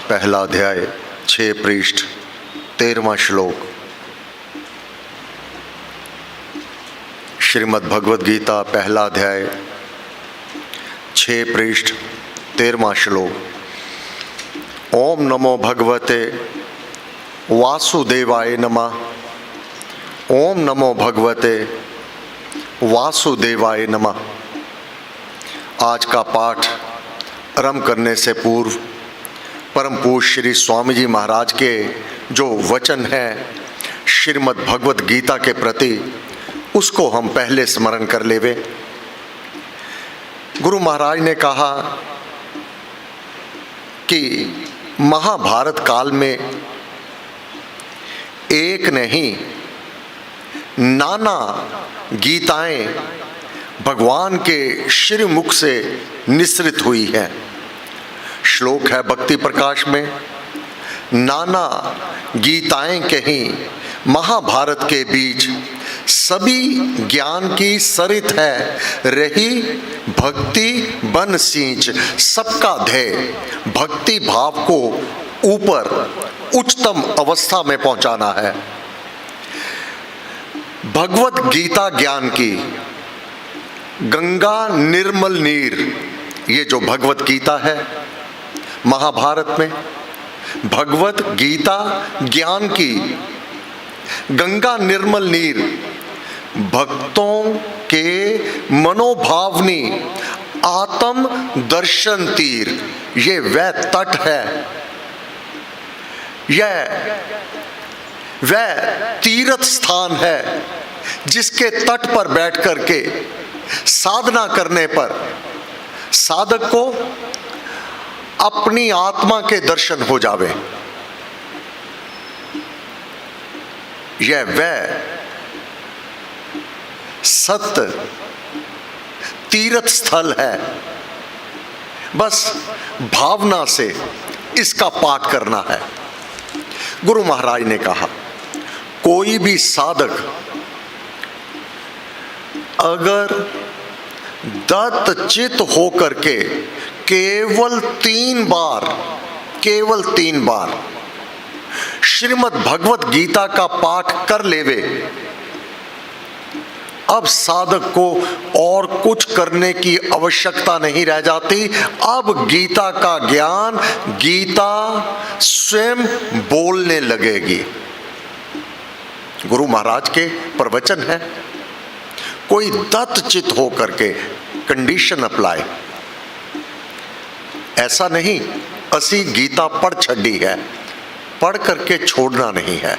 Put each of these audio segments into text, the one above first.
पहला अध्याय 6 पृष्ठ 13वां श्लोक। श्रीमद् भगवद गीता पहला अध्याय 6 पृष्ठ 13वां श्लोक। ओम नमो भगवते वासुदेवाय नमः। ओम नमो भगवते वासुदेवाय नमः। आज का पाठ आरंभ करने से पूर्व परम पूज्य श्री स्वामी जी महाराज के जो वचन है श्रीमद् भगवद गीता के प्रति, उसको हम पहले स्मरण कर लेवे। गुरु महाराज ने कहा कि महाभारत काल में एक नहीं नाना गीताएं भगवान के श्रीमुख से निसृत हुई है। श्लोक है भक्ति प्रकाश में, नाना गीताएं कहीं महाभारत के बीच, सभी ज्ञान की सरित है रही भक्ति बन सींच। सबका ध्येय भक्ति भाव को ऊपर उच्चतम अवस्था में पहुंचाना है। भगवत गीता ज्ञान की गंगा निर्मल नीर, ये जो भगवत गीता है महाभारत में, भगवत गीता ज्ञान की गंगा निर्मल नीर, भक्तों के मनोभावनी आत्म दर्शन तीर, ये वह तट है, यह वह तीर्थ स्थान है जिसके तट पर बैठ करके साधना करने पर साधक को अपनी आत्मा के दर्शन हो जावे। यह वह सत्य तीर्थ स्थल है। बस भावना से इसका पाठ करना है। गुरु महाराज ने कहा, कोई भी साधक अगर दत्तचित होकर के केवल तीन बार श्रीमद् भगवत गीता का पाठ कर लेवे, अब साधक को और कुछ करने की आवश्यकता नहीं रह जाती। अब गीता का ज्ञान गीता स्वयं बोलने लगेगी। गुरु महाराज के प्रवचन है। कोई दत्तचित हो करके कंडीशन अप्लाई, ऐसा नहीं असी गीता पढ़ छड़ी है, पढ़ करके छोड़ना नहीं है।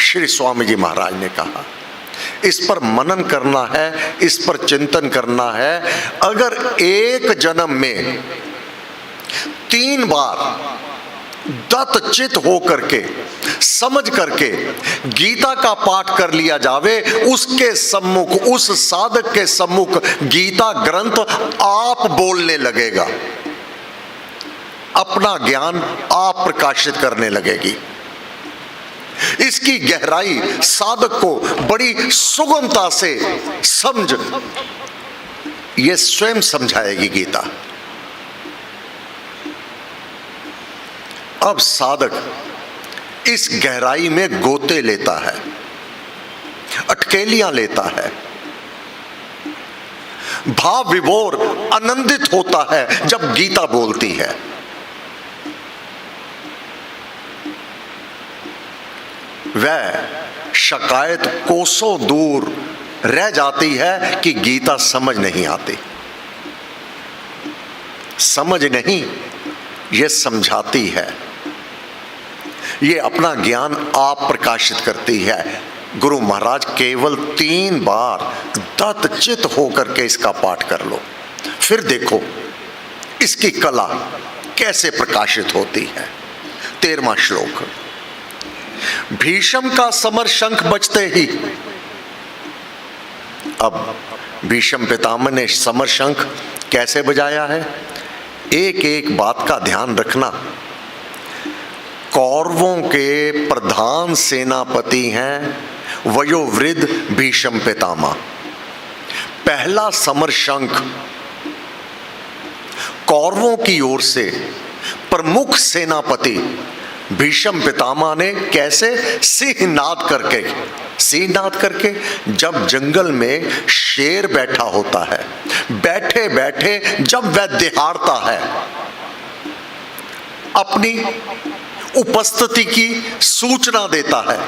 श्री स्वामी जी महाराज ने कहा इस पर मनन करना है, इस पर चिंतन करना है। अगर एक जन्म में 3 बार दत्तचित हो करके समझ करके गीता का पाठ कर लिया जावे, उसके सम्मुख, उस साधक के सम्मुख गीता ग्रंथ आप बोलने लगेगा, अपना ज्ञान आप प्रकाशित करने लगेगी। इसकी गहराई साधक को बड़ी सुगमता से समझ, ये स्वयं समझाएगी गीता। अब साधक इस गहराई में गोते लेता है, अटकेलियां लेता है, भाव विभोर आनंदित होता है जब गीता बोलती है। वह शिकायत कोसों दूर रह जाती है कि गीता समझ नहीं आती। समझ नहीं, ये समझाती है, ये अपना ज्ञान आप प्रकाशित करती है। गुरु महाराज केवल 3 बार दत्तचित होकर के इसका पाठ कर लो, फिर देखो इसकी कला कैसे प्रकाशित होती है। 13वां श्लोक। भीष्म का समर शंख बजते ही, अब भीष्म पितामह ने समर शंख कैसे बजाया है, एक एक बात का ध्यान रखना। कौरवों के प्रधान सेनापति हैं वयोवृद्ध भीष्म पितामह। पहला समर शंख कौरवों की ओर से प्रमुख सेनापति भीष्म पितामह ने कैसे सिंहनाद करके जब जंगल में शेर बैठा होता है, बैठे बैठे जब वह दहाड़ता है, अपनी उपस्थिति की सूचना देता है,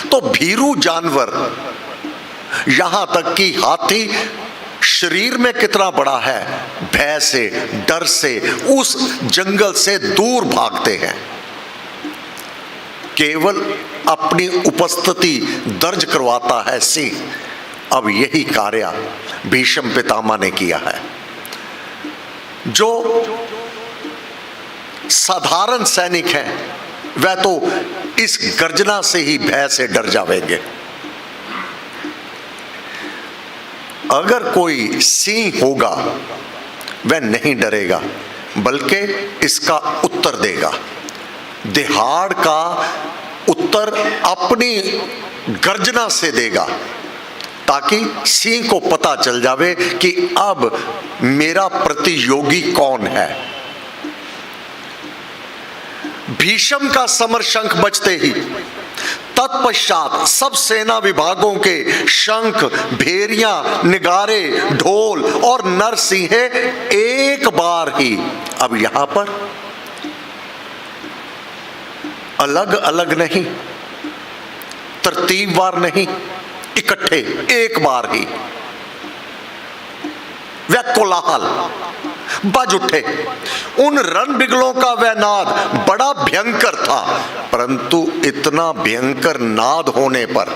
तो भीरू जानवर, यहां तक कि हाथी शरीर में कितना बड़ा है, भय से, डर से उस जंगल से दूर भागते हैं। केवल अपनी उपस्थिति दर्ज करवाता है सिंह। अब यही कार्य भीष्म पितामह ने किया है। जो साधारण सैनिक हैं वह तो इस गर्जना से ही भय से डर जाएंगे। अगर कोई सिंह होगा वह नहीं डरेगा, बल्कि इसका उत्तर देगा। दहाड़ का उत्तर अपनी गर्जना से देगा, ताकि सिंह को पता चल जावे कि अब मेरा प्रतियोगी कौन है। भीष्म का समर शंख बजते ही तत्पश्चात सब सेना विभागों के शंख, भेरियां, निगारे, ढोल और नरसिंहे एक बार ही, अब यहां पर अलग अलग नहीं, तरतीबवार नहीं, इकट्ठे एक बार ही वह कोलाहल बज उठे। उन रणबिगलों का वह नाद बड़ा भयंकर था, परंतु इतना भयंकर नाद होने पर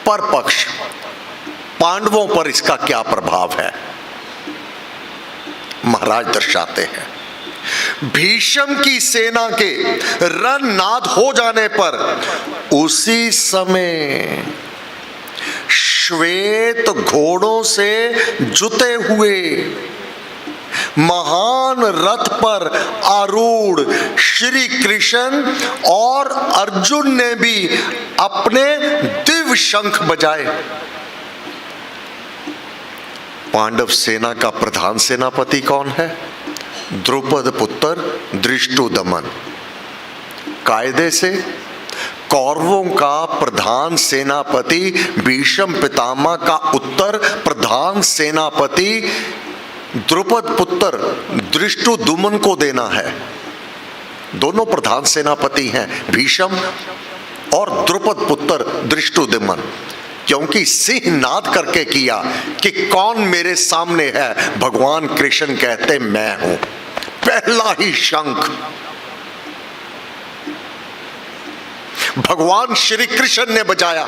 परपक्ष पांडवों पर इसका क्या प्रभाव है, महाराज दर्शाते हैं। भीष्म की सेना के रणनाद हो जाने पर उसी समय श्वेत घोड़ों से जुते हुए महान रथ पर आरूढ़ श्री कृष्ण और अर्जुन ने भी अपने दिव्य शंख बजाए। पांडव सेना का प्रधान सेनापति कौन है? द्रुपद पुत्र धृष्टुदमन। कायदे से कौरवों का प्रधान सेनापति भीष्म पितामह का उत्तर प्रधान सेनापति द्रुपद पुत्र धृष्टुदुमन को देना है। दोनों प्रधान सेनापति हैं, भीष्म और द्रुपद पुत्र धृष्टुदुमन, क्योंकि सिंहनाद करके किया कि कौन मेरे सामने है। भगवान कृष्ण कहते मैं हूं। पहला ही शंख भगवान श्री कृष्ण ने बजाया,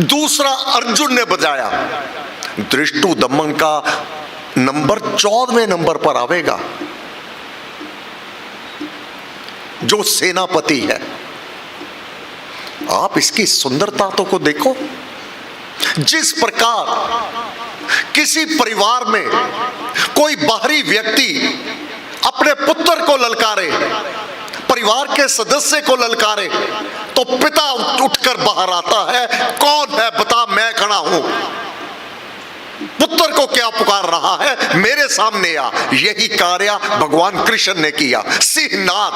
दूसरा अर्जुन ने बजाया। धृष्टुदमन का नंबर 14वें नंबर पर आवेगा, जो सेनापति है। आप इसकी सुंदरता तो को देखो। जिस प्रकार किसी परिवार में कोई बाहरी व्यक्ति अपने पुत्र को ललकारे, परिवार के सदस्य को ललकारे, तो पिता उठकर बाहर आता है, कौन है बता, मैं खड़ा हूं, पुत्र को क्या पुकार रहा है, मेरे सामने आ। यही कार्य भगवान कृष्ण ने किया। सिंहनाद।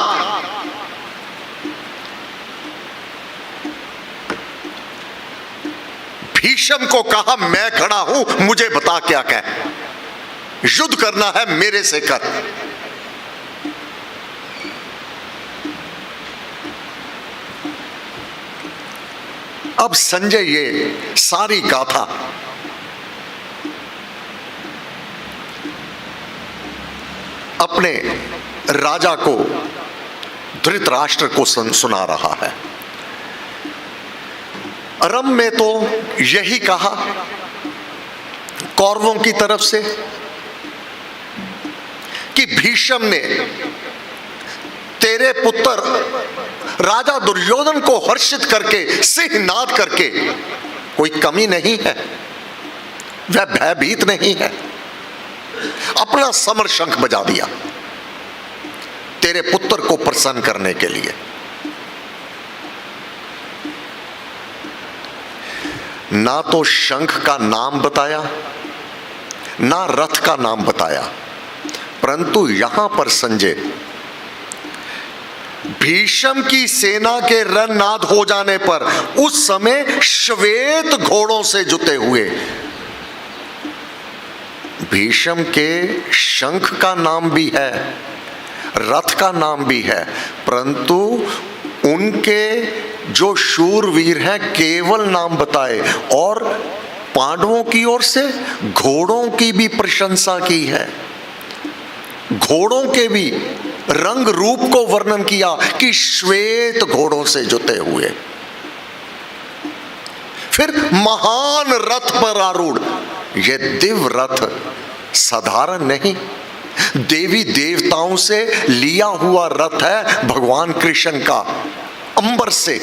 भीष्म को कहा मैं खड़ा हूं, मुझे बता क्या कह, युद्ध करना है मेरे से कर। अब संजय ये सारी गाथा अपने राजा को, धृतराष्ट्र को सुना रहा है। आरंभ में तो यही कहा कौरवों की तरफ से कि भीष्म ने तेरे पुत्र राजा दुर्योधन को हर्षित करके, सिंहनाद करके, कोई कमी नहीं है, वह भयभीत नहीं है, अपना समर शंख बजा दिया तेरे पुत्र को प्रसन्न करने के लिए। ना तो शंख का नाम बताया, ना रथ का नाम बताया, परंतु यहां पर संजय, भीष्म की सेना के रणनाद हो जाने पर उस समय श्वेत घोड़ों से जुते हुए, भीष्म के शंख का नाम भी है, रथ का नाम भी है, परंतु उनके जो शूरवीर हैं केवल नाम बताए और पांडवों की ओर से घोड़ों की भी प्रशंसा की है। घोड़ों के भी रंग रूप को वर्णन किया कि श्वेत घोड़ों से जुते हुए, फिर महान रथ पर आरूढ़। यह दिव्य रथ साधारण नहीं, देवी देवताओं से लिया हुआ रथ है भगवान कृष्ण का। अंबर से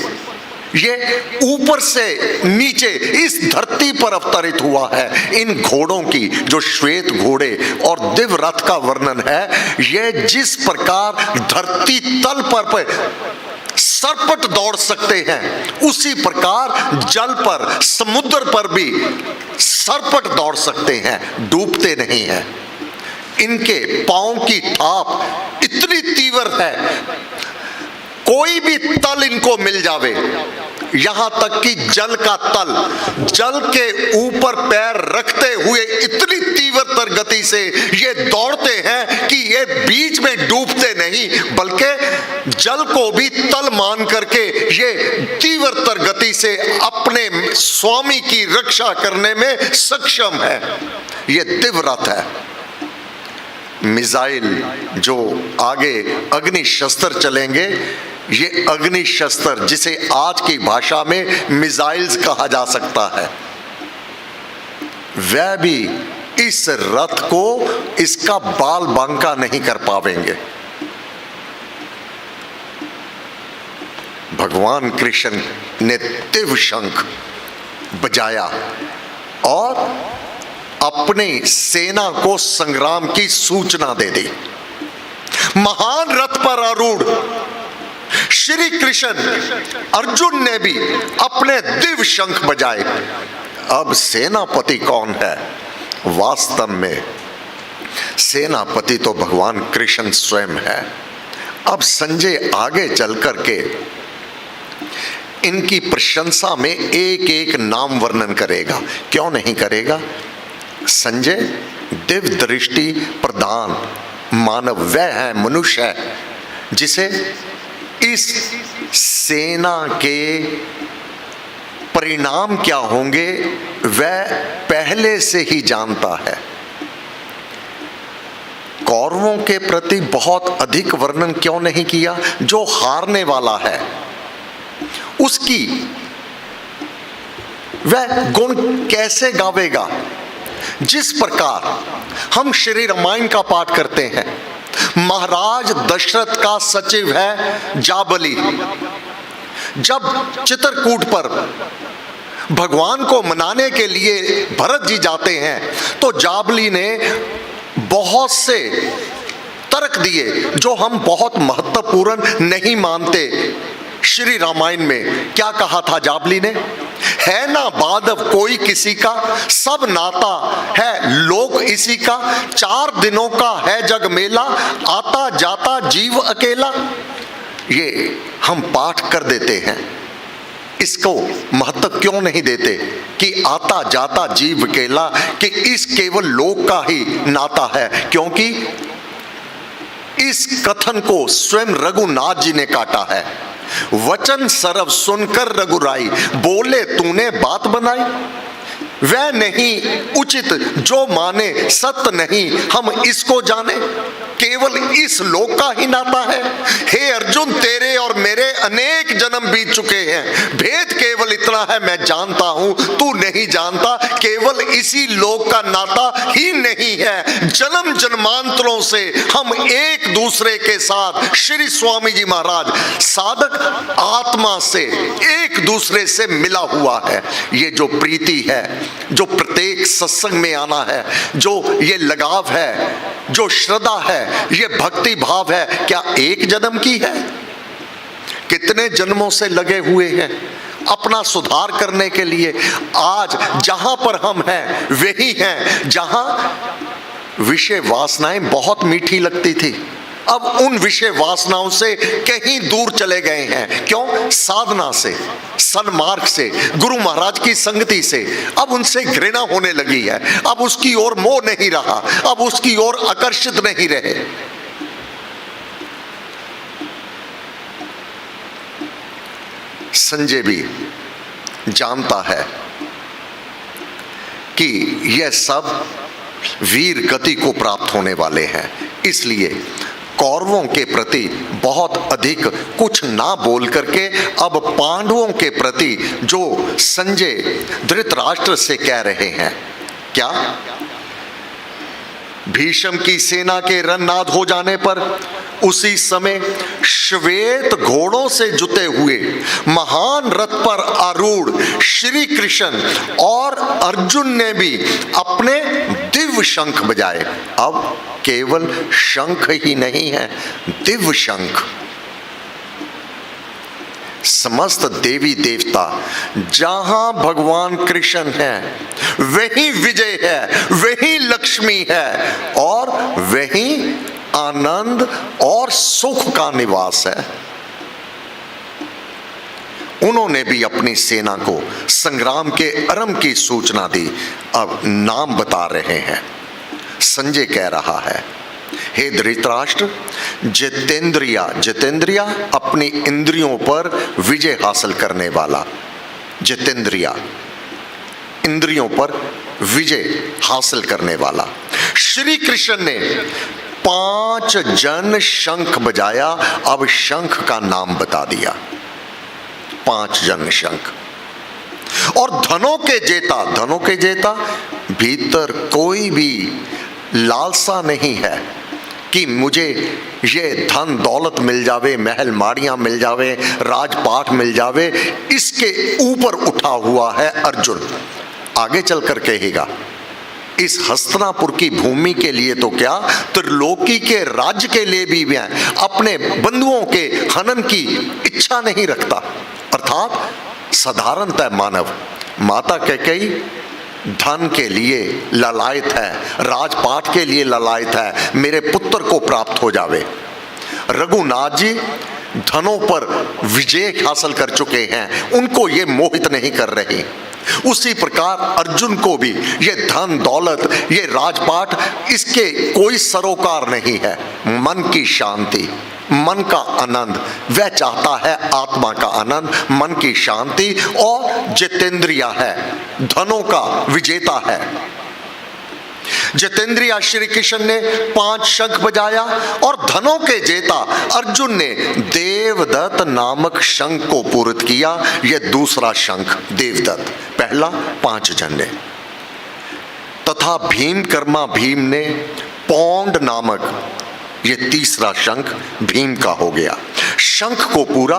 ये ऊपर से नीचे इस धरती पर अवतरित हुआ है। इन घोड़ों की, जो श्वेत घोड़े और दिव्य रथ का वर्णन है, यह जिस प्रकार धरती तल पर सरपट दौड़ सकते हैं, उसी प्रकार जल पर, समुद्र पर भी सरपट दौड़ सकते हैं, डूबते नहीं हैं। इनके पांव की थाप इतनी तीव्र है, कोई भी तल इनको मिल जावे, यहां तक कि जल का तल, जल के ऊपर पैर रखते हुए इतनी तीव्रतर गति से ये दौड़ते हैं कि ये बीच में डूबते नहीं, बल्कि जल को भी तल मान करके ये तीव्रतर गति से अपने स्वामी की रक्षा करने में सक्षम है। ये दिव्य रथ है। मिसाइल जो आगे अग्नि शस्त्र चलेंगे, ये अग्नि शस्त्र, जिसे आज की भाषा में मिसाइल्स कहा जा सकता है, वह भी इस रथ को इसका बाल बांका नहीं कर पावेंगे। भगवान कृष्ण ने दिव्य शंख बजाया और अपनी सेना को संग्राम की सूचना दे दी। महान रथ पर आरूढ़ श्री कृष्ण अर्जुन ने भी अपने दिव्य शंख बजाए। अब सेनापति कौन है? वास्तव में सेनापति तो भगवान कृष्ण स्वयं है। अब संजय आगे चल करके इनकी प्रशंसा में एक एक नाम वर्णन करेगा। क्यों नहीं करेगा? संजय दिव्य दृष्टि प्रदान मानव वह है, मनुष्य है, जिसे इस सेना के परिणाम क्या होंगे वह पहले से ही जानता है। कौरवों के प्रति बहुत अधिक वर्णन क्यों नहीं किया? जो हारने वाला है उसकी वह गुण कैसे गावेगा? जिस प्रकार हम श्री रामायण का पाठ करते हैं, महाराज दशरथ का सचिव है जाबली। जब चित्रकूट पर भगवान को मनाने के लिए भरत जी जाते हैं, तो जाबली ने बहुत से तर्क दिए जो हम बहुत महत्वपूर्ण नहीं मानते। श्री रामायण में क्या कहा था जाबली ने? है ना बाधव कोई किसी का, सब नाता है लोक इसी का, 4 दिनों का है जग मेला, आता जाता जीव अकेला। ये हम पाठ कर देते हैं, इसको महत्व क्यों नहीं देते कि आता जाता जीव अकेला, कि इस केवल लोक का ही नाता है। क्योंकि इस कथन को स्वयं रघुनाथ जी ने काटा है। वचन सरव सुनकर रघुराई, बोले तूने बात बनाई, वह नहीं उचित जो माने, सत्य नहीं हम इसको जाने, केवल इस लोक का ही नाता है। हे अर्जुन तेरे और मेरे अनेक जन्म बीत चुके हैं, भेद केवल इतना है मैं जानता हूं तू नहीं जानता, केवल इसी लोक का नाता ही नहीं है। जन्म जन्मांतरों से हम एक दूसरे के साथ, श्री स्वामी जी महाराज साधक आत्मा से एक दूसरे से मिला हुआ है। ये जो प्रीति है, जो प्रत्येक सत्संग में आना है, जो ये लगाव है, जो श्रद्धा है, ये भक्ति भाव है, क्या एक जन्म की है? कितने जन्मों से लगे हुए हैं अपना सुधार करने के लिए। आज जहां पर हम हैं वही हैं जहां विषय वासनाएं बहुत मीठी लगती थी, अब उन विषय वासनाओं से कहीं दूर चले गए हैं। क्यों? साधना से, सन्मार्ग से, गुरु महाराज की संगति से अब उनसे घृणा होने लगी है। अब उसकी ओर मोह नहीं रहा, अब उसकी ओर आकर्षित नहीं रहे। संजय भी जानता है कि यह सब वीर गति को प्राप्त होने वाले हैं, इसलिए कौरवों के प्रति बहुत अधिक कुछ ना बोल करके अब पांडवों के प्रति जो संजय धृतराष्ट्र से कह रहे हैं, क्या? भीष्म की सेना के रणनाद हो जाने पर उसी समय श्वेत घोड़ों से जुते हुए महान रथ पर आरूढ़ श्री कृष्ण और अर्जुन ने भी अपने दिव्य शंख बजाए। अब केवल शंख ही नहीं है, दिव्य शंख। समस्त देवी देवता, जहां भगवान कृष्ण है वहीं विजय है, वहीं लक्ष्मी है और वहीं आनंद और सुख का निवास है। उन्होंने भी अपनी सेना को संग्राम के आरंभ की सूचना दी। अब नाम बता रहे हैं। संजय कह रहा है, हे धृतराष्ट्र, जितेंद्रिया अपनी इंद्रियों पर विजय हासिल करने वाला, जितेंद्रिया इंद्रियों पर विजय हासिल करने वाला। श्री कृष्ण ने 5 जन शंख बजाया। अब शंख का नाम बता दिया, 5 जन शंख। और धनों के जेता भीतर कोई भी लालसा नहीं है कि मुझे ये धन दौलत मिल जावे, महल माड़ियां मिल जावे, राजपाट मिल जावे। इसके ऊपर उठा हुआ है अर्जुन। आगे चलकर कहेगा, इस हस्तिनापुर की भूमि के लिए तो क्या, त्रिलोकी के राज्य के लिए भी मैं अपने बंधुओं के हनन की इच्छा नहीं रखता। अर्थात साधारणतः मानव माता कैकेयी धन के लिए ललायत है, राजपाट के लिए ललायत है, मेरे पुत्र को प्राप्त हो जावे। रघुनाथ जी धनों पर विजय हासिल कर चुके हैं, उनको ये मोहित नहीं कर रहे। उसी प्रकार अर्जुन को भी ये धन दौलत, ये राजपाट, इसके कोई सरोकार नहीं है। मन की शांति, मन का आनंद, वह चाहता है आत्मा का आनंद, मन की शांति। और जितेंद्रिया है, धनों का विजेता है। जितेंद्रिया श्री कृष्ण ने 5 शंख बजाया और धनों के जेता अर्जुन ने देवदत्त नामक शंख को पूरित किया। यह दूसरा शंख देवदत्त, पहला 5 जन ने। तथा भीमकर्मा भीम ने पौंड नामक, ये तीसरा शंख भीम का हो गया। शंख को पूरा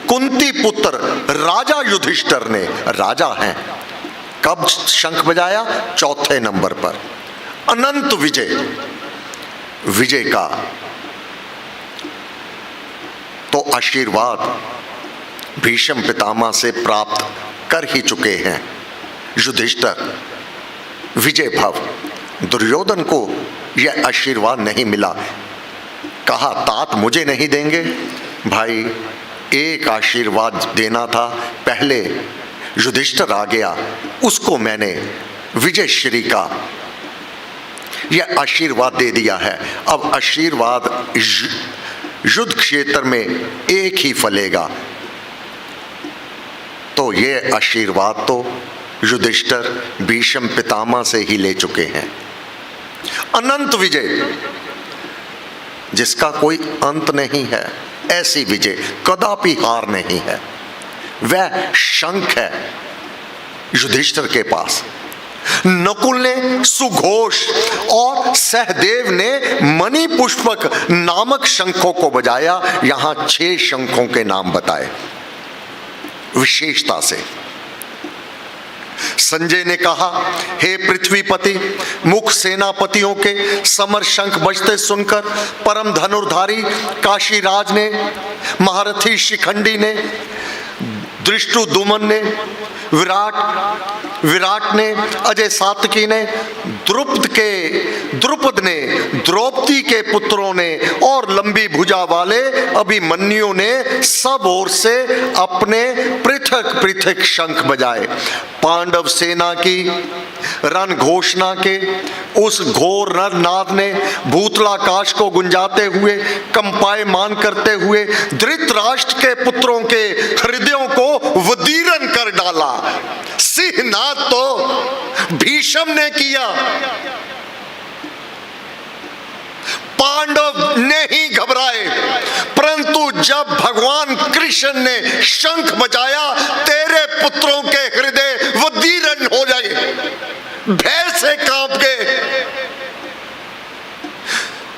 कुंती पुत्र राजा युधिष्ठिर ने, राजा हैं, कब शंख बजाया? 4थे नंबर पर। अनंत विजय का तो आशीर्वाद भीष्म पितामह से प्राप्त कर ही चुके हैं युधिष्ठिर। विजय भव। दुर्योधन को यह आशीर्वाद नहीं मिला। कहा, तात मुझे नहीं देंगे? भाई, एक आशीर्वाद देना था, पहले युधिष्ठिर आ गया, उसको मैंने विजय श्री का यह आशीर्वाद दे दिया है। अब आशीर्वाद युद्ध क्षेत्र में एक ही फलेगा। तो यह आशीर्वाद तो युधिष्ठिर भीष्म पितामह से ही ले चुके हैं। अनंत विजय, जिसका कोई अंत नहीं है, ऐसी विजय, कदापि हार नहीं है, वह शंख है युधिष्ठिर के पास। नकुल ने सुघोष और सहदेव ने मणि पुष्पक नामक शंखों को बजाया। यहां 6 शंखों के नाम बताए विशेषता से। संजय ने कहा, हे पृथ्वीपति, मुख सेनापतियों के समर शंख बजते सुनकर परम धनुर्धारी काशीराज ने, महारथी शिखंडी ने, दृष्टुद्युम्न ने, विराट विराट ने, अजय सातकी ने, द्रुपद ने, द्रौपदी के पुत्रों ने और लंबी भुजा वाले अभिमन्यु ने सब ओर से अपने पृथक पृथक शंख बजाए। पांडव सेना की रण घोषणा के उस घोर नाद ने भूतलाकाश को गुंजाते हुए, कंपायमान करते हुए धृतराष्ट्र के पुत्रों के हृदयों को वदीरन कर डाला। सिंहनाद तो भीष्म ने किया, पांडव ने ही घबराए, परंतु जब भगवान कृष्ण ने शंख बजाया, तेरे पुत्रों के हृदय वदीरन हो जाए, भय से कांप गए।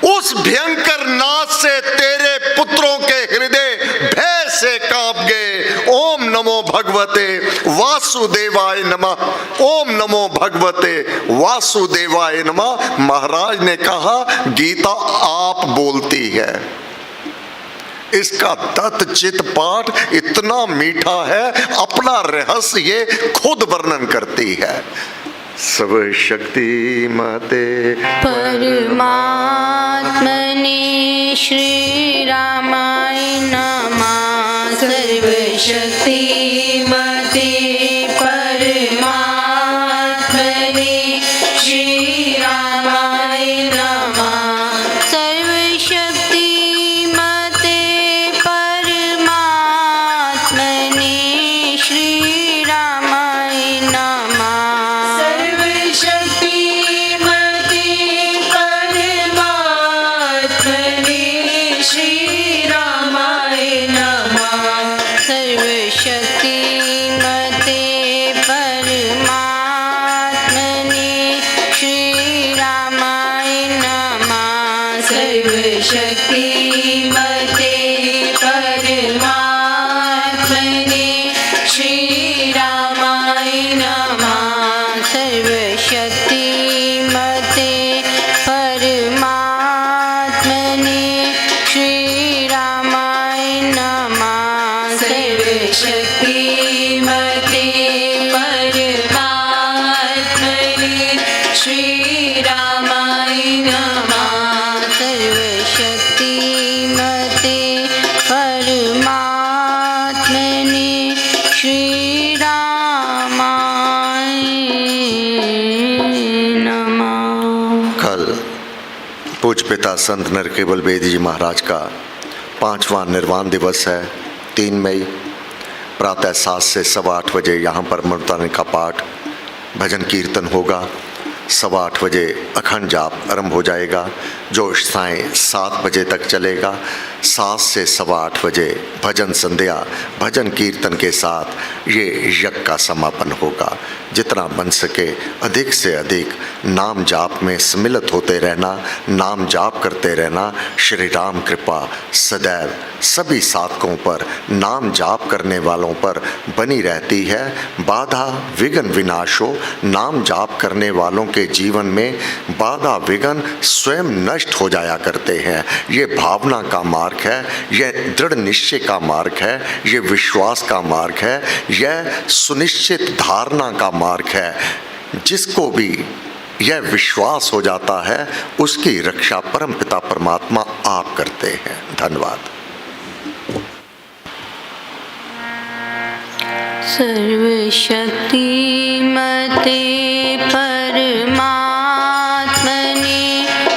उस भयंकर नाद से तेरे पुत्रों के हृदय भय से कांप गए। ओम नमो भगवते वासुदेवाय नमः, ओम नमो भगवते वासुदेवाय नमः। महाराज ने कहा, गीता आप बोलती है। इसका तत् चित पाठ इतना मीठा है, अपना रहस्य ये खुद वर्णन करती है। सब शक्ति मते परमात्मने श्री रामाय नमः। सर्व शक्ति मते परमात्मने श्री रामाय नमः। सर्व शक्ति मते परमात्मने श्री रामाय नमः। पूज्य पिता संत नरकेवल बेदी जी महाराज का 5वां निर्वाण दिवस है। 3 मई प्रातः 7 से 8:15 बजे यहाँ पर मृताने का पाठ भजन कीर्तन होगा। 8:15 बजे अखंड जाप आरंभ हो जाएगा, जो सायं 7 बजे तक चलेगा। 7 से 8:15 बजे भजन संध्या भजन कीर्तन के साथ ये यज्ञ का समापन होगा। जितना बन सके अधिक से अधिक नाम जाप में सम्मिलित होते रहना, नाम जाप करते रहना। श्री राम कृपा सदैव सभी साधकों पर, नाम जाप करने वालों पर बनी रहती है। बाधा विघ्न विनाशो, नाम जाप करने वालों के जीवन में बाधा विघ्न स्वयं नष्ट हो जाया करते हैं। ये भावना का मार्ग है, यह दृढ़ निश्चय का मार्ग है, यह विश्वास का मार्ग है, यह सुनिश्चित धारणा का मार्ग है। जिसको भी यह विश्वास हो जाता है, उसकी रक्षा परमपिता परमात्मा आप करते हैं। धन्यवाद। सर्वशक्ति मते परमात्मने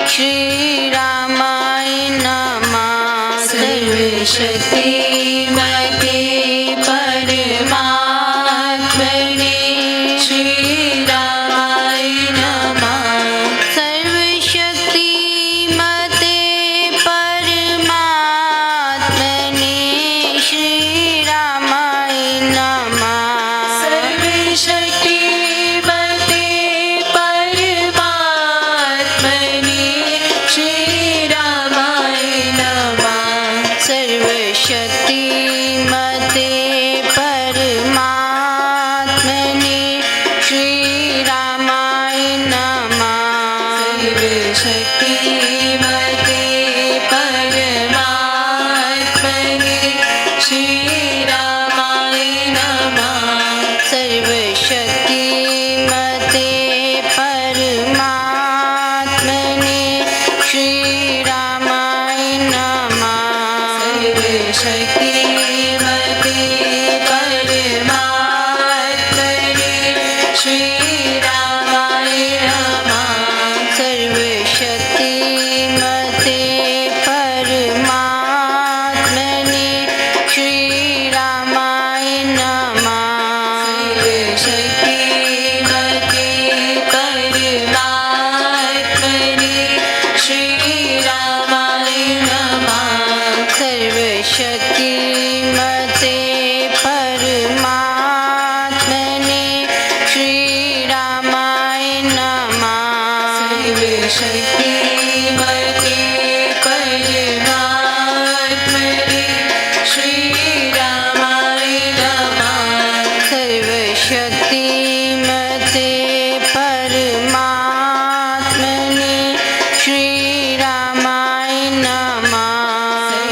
श्री रामाय नमः। सर्वशक्ति मते परमात्मने श्री रामाय नमः। सर्वशक्ति मते परमात्मने श्री रामाय नमः। सर्वशक्ति मते परमात्मने श्री रामाय नमः। सर्वशक्ति मते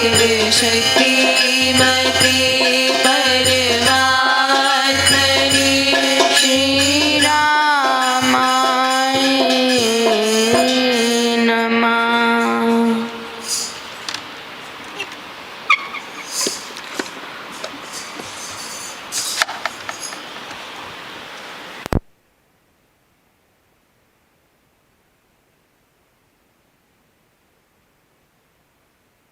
शिव शक्ति